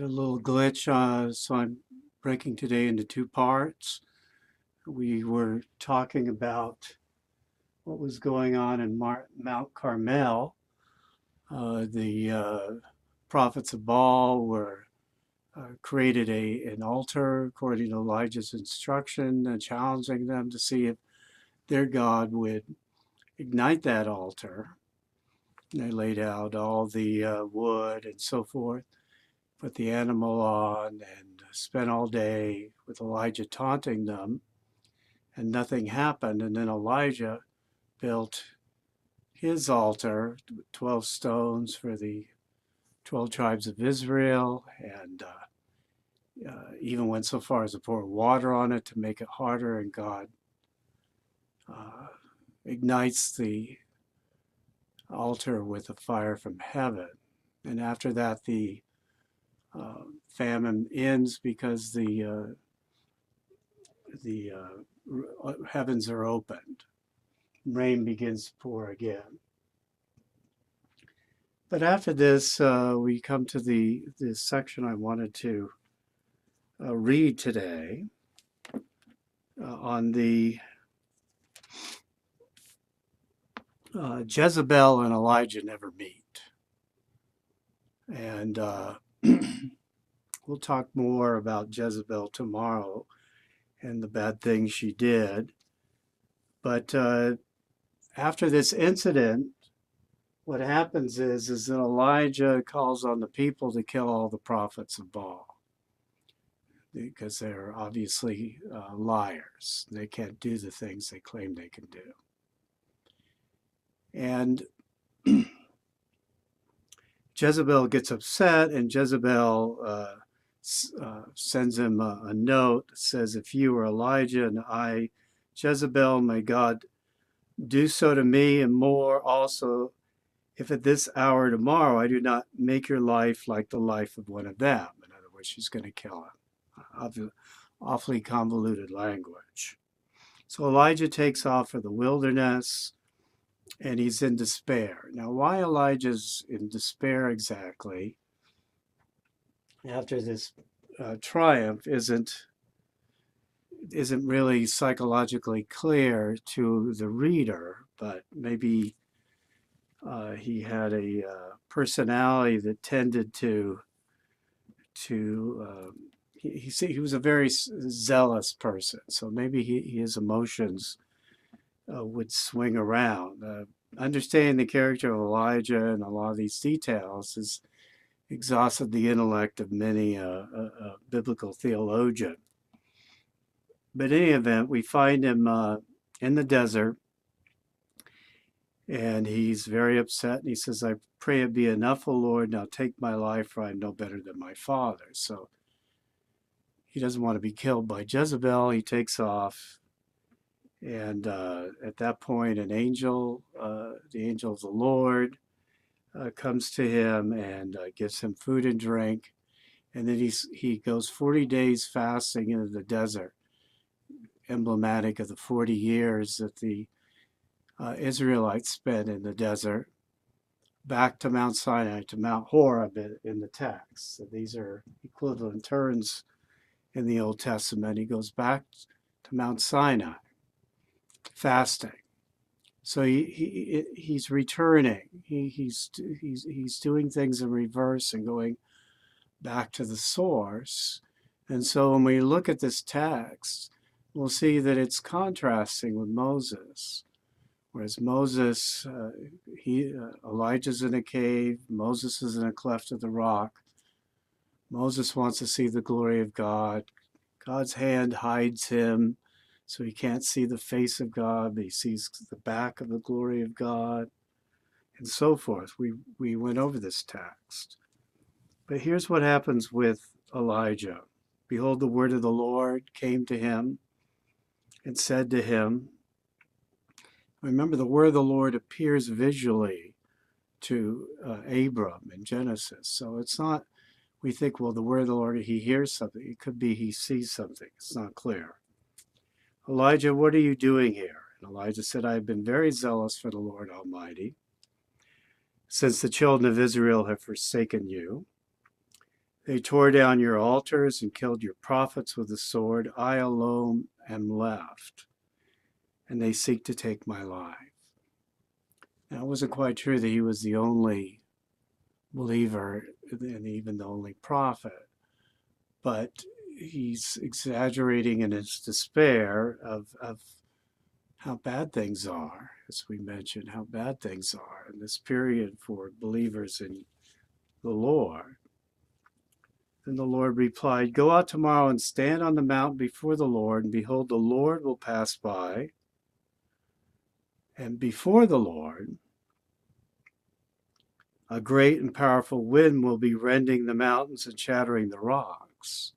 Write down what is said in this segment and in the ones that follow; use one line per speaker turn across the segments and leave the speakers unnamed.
Had a little glitch, so I'm breaking today into two parts. We were talking about what was going on in Mount Carmel. The prophets of Baal were created an altar according to Elijah's instruction, challenging them to see if their God would ignite that altar. They laid out all the wood and so forth, put the animal on, and spent all day with Elijah taunting them, and nothing happened. And then Elijah built his altar, 12 stones for the 12 tribes of Israel, and even went so far as to pour water on it to make it harder, and God ignites the altar with a fire from heaven. And after that, the famine ends because the heavens are opened. Rain begins to pour again. But after this, we come to this section I wanted to read today on the Jezebel and Elijah never meet. And we'll talk more about Jezebel tomorrow and the bad things she did. But after this incident, what happens is that Elijah calls on the people to kill all the prophets of Baal because they're obviously liars. They can't do the things they claim they can do. And Jezebel gets upset, and Jezebel sends him a note that says, if you are Elijah and I, Jezebel, may God do so to me and more also, if at this hour tomorrow I do not make your life like the life of one of them. In other words, she's going to kill him. Awfully convoluted language. So Elijah takes off for the wilderness, and he's in despair. Now, why Elijah's in despair exactly after this triumph isn't really psychologically clear to the reader, but maybe he had a personality that tended to he was a very zealous person, so maybe his emotions would swing around. Understanding the character of Elijah and a lot of these details has exhausted the intellect of many a biblical theologian. But in any event, we find him in the desert, and he's very upset. And he says, I pray it be enough, O Lord, now take my life, for I am no better than my father. So he doesn't want to be killed by Jezebel. He takes off. And at that point, an angel, the angel of the Lord, comes to him and gives him food and drink. And then he goes 40 days fasting into the desert, emblematic of the 40 years that the Israelites spent in the desert, back to Mount Sinai, to Mount Horeb in the text. So these are equivalent terms in the Old Testament. He goes back to Mount Sinai, fasting. So he's returning. He's doing things in reverse and going back to the source. And so when we look at this text, we'll see that it's contrasting with Moses. Whereas Moses, Elijah's in a cave, Moses is in a cleft of the rock. Moses wants to see the glory of God. God's hand hides him, so he can't see the face of God, but he sees the back of the glory of God, and so forth. We went over this text. But here's what happens with Elijah. Behold, the word of the Lord came to him and said to him, remember, the word of the Lord appears visually to Abram in Genesis. So it's not, we think, well, the word of the Lord, he hears something. It could be he sees something. It's not clear. Elijah, what are you doing here? And Elijah said, I have been very zealous for the Lord Almighty, since the children of Israel have forsaken you. They tore down your altars and killed your prophets with the sword. I alone am left, and they seek to take my life. Now, it wasn't quite true that he was the only believer and even the only prophet, but he's exaggerating in his despair of how bad things are, as we mentioned, how bad things are in this period for believers in the Lord. And the Lord replied, Go out tomorrow and stand on the mountain before the Lord, and behold, the Lord will pass by. And before the Lord, a great and powerful wind will be rending the mountains and shattering the rocks.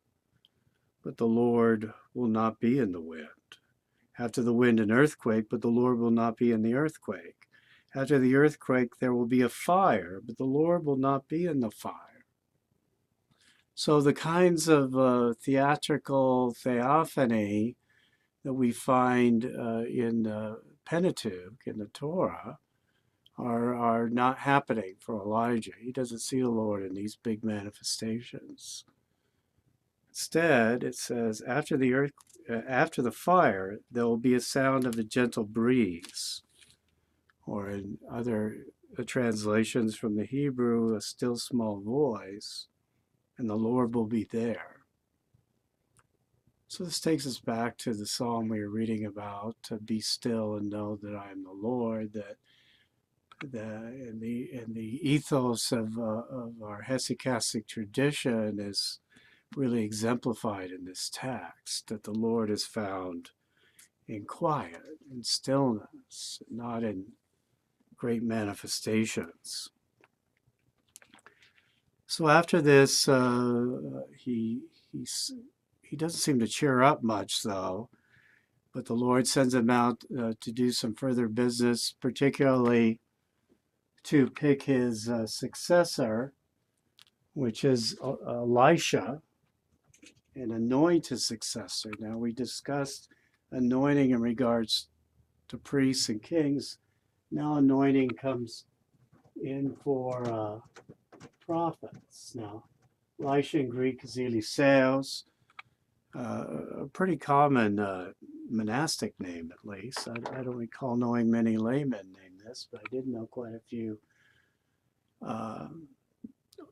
But the Lord will not be in the wind. After the wind, an earthquake, but the Lord will not be in the earthquake. After the earthquake, there will be a fire, but the Lord will not be in the fire. So the kinds of theatrical theophany that we find in the Pentateuch, in the Torah, are not happening for Elijah. He doesn't see the Lord in these big manifestations. Instead, it says, after the fire, there will be a sound of a gentle breeze, or in other translations from the Hebrew, a still small voice, and the Lord will be there. So this takes us back to the psalm we were reading about, to be still and know that I am the Lord, that in the ethos of our hesychastic tradition is really exemplified in this text, that the Lord is found in quiet, in stillness, not in great manifestations. So after this, he doesn't seem to cheer up much, though. But the Lord sends him out to do some further business, particularly to pick his successor, which is Elisha, and anoint his successor. Now, we discussed anointing in regards to priests and kings. Now, anointing comes in for prophets. Now, Elisha in Greek is Eliseos, a pretty common monastic name, at least. I don't recall knowing many laymen named this, but I did know quite a few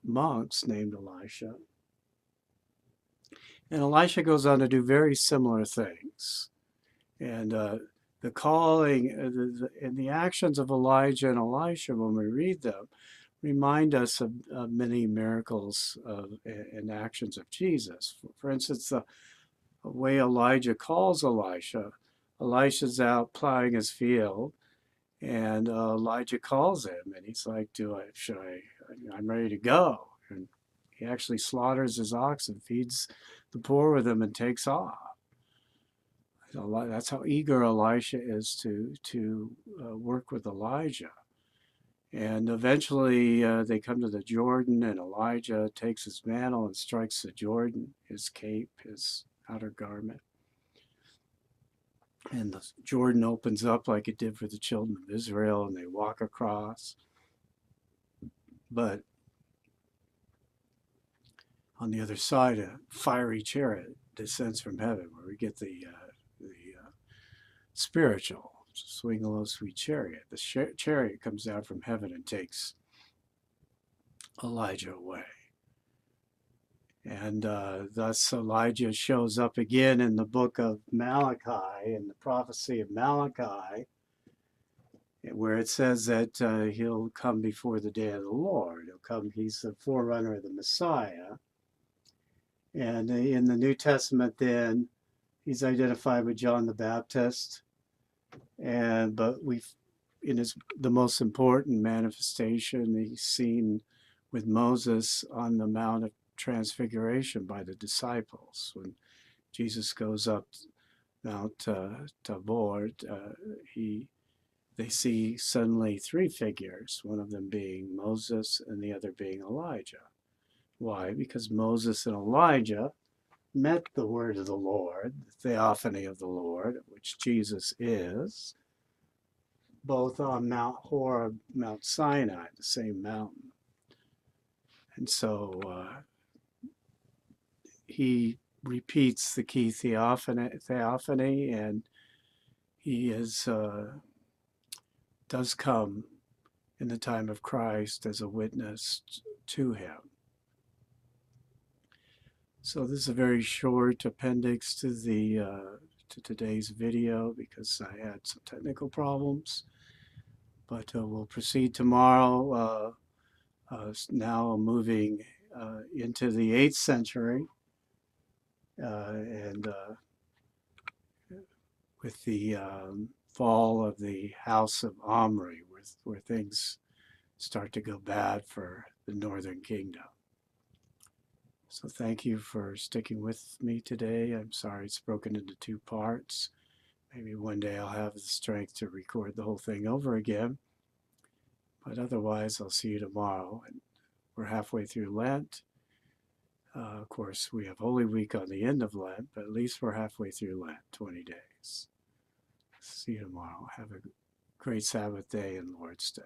monks named Elisha. And Elisha goes on to do very similar things. And the calling and the actions of Elijah and Elisha, when we read them, remind us of many miracles and actions of Jesus. For instance, the way Elijah calls Elisha's out plowing his field, and Elijah calls him, and he's like, I'm ready to go. And he actually slaughters his oxen, feeds the poor with them, and takes off. So that's how eager Elisha is to work with Elijah. And eventually they come to the Jordan, and Elijah takes his mantle and strikes the Jordan, his cape, his outer garment. And the Jordan opens up like it did for the children of Israel, and they walk across. But on the other side, a fiery chariot descends from heaven, where we get the spiritual swing a low, sweet chariot. The chariot comes down from heaven and takes Elijah away. And thus Elijah shows up again in the book of Malachi, in the prophecy of Malachi, where it says that he'll come before the day of the Lord. He's the forerunner of the Messiah. And in the New Testament then, he's identified with John the Baptist. But the most important manifestation, he's seen with Moses on the Mount of Transfiguration by the disciples. When Jesus goes up Mount Tabor, they see suddenly three figures, one of them being Moses and the other being Elijah. Why? Because Moses and Elijah met the word of the Lord, the theophany of the Lord, which Jesus is, both on Mount Horeb, Mount Sinai, the same mountain. And so he repeats the key theophany, and he does come in the time of Christ as a witness to him. So this is a very short appendix to to today's video because I had some technical problems. But we'll proceed tomorrow. Now moving into the 8th century, and with the fall of the House of Omri, where things start to go bad for the Northern Kingdom. So thank you for sticking with me today. I'm sorry it's broken into 2 parts. Maybe one day I'll have the strength to record the whole thing over again. But otherwise, I'll see you tomorrow. And we're halfway through Lent. Of course, we have Holy Week on the end of Lent, but at least we're halfway through Lent, 20 days. See you tomorrow. Have a great Sabbath day and Lord's Day.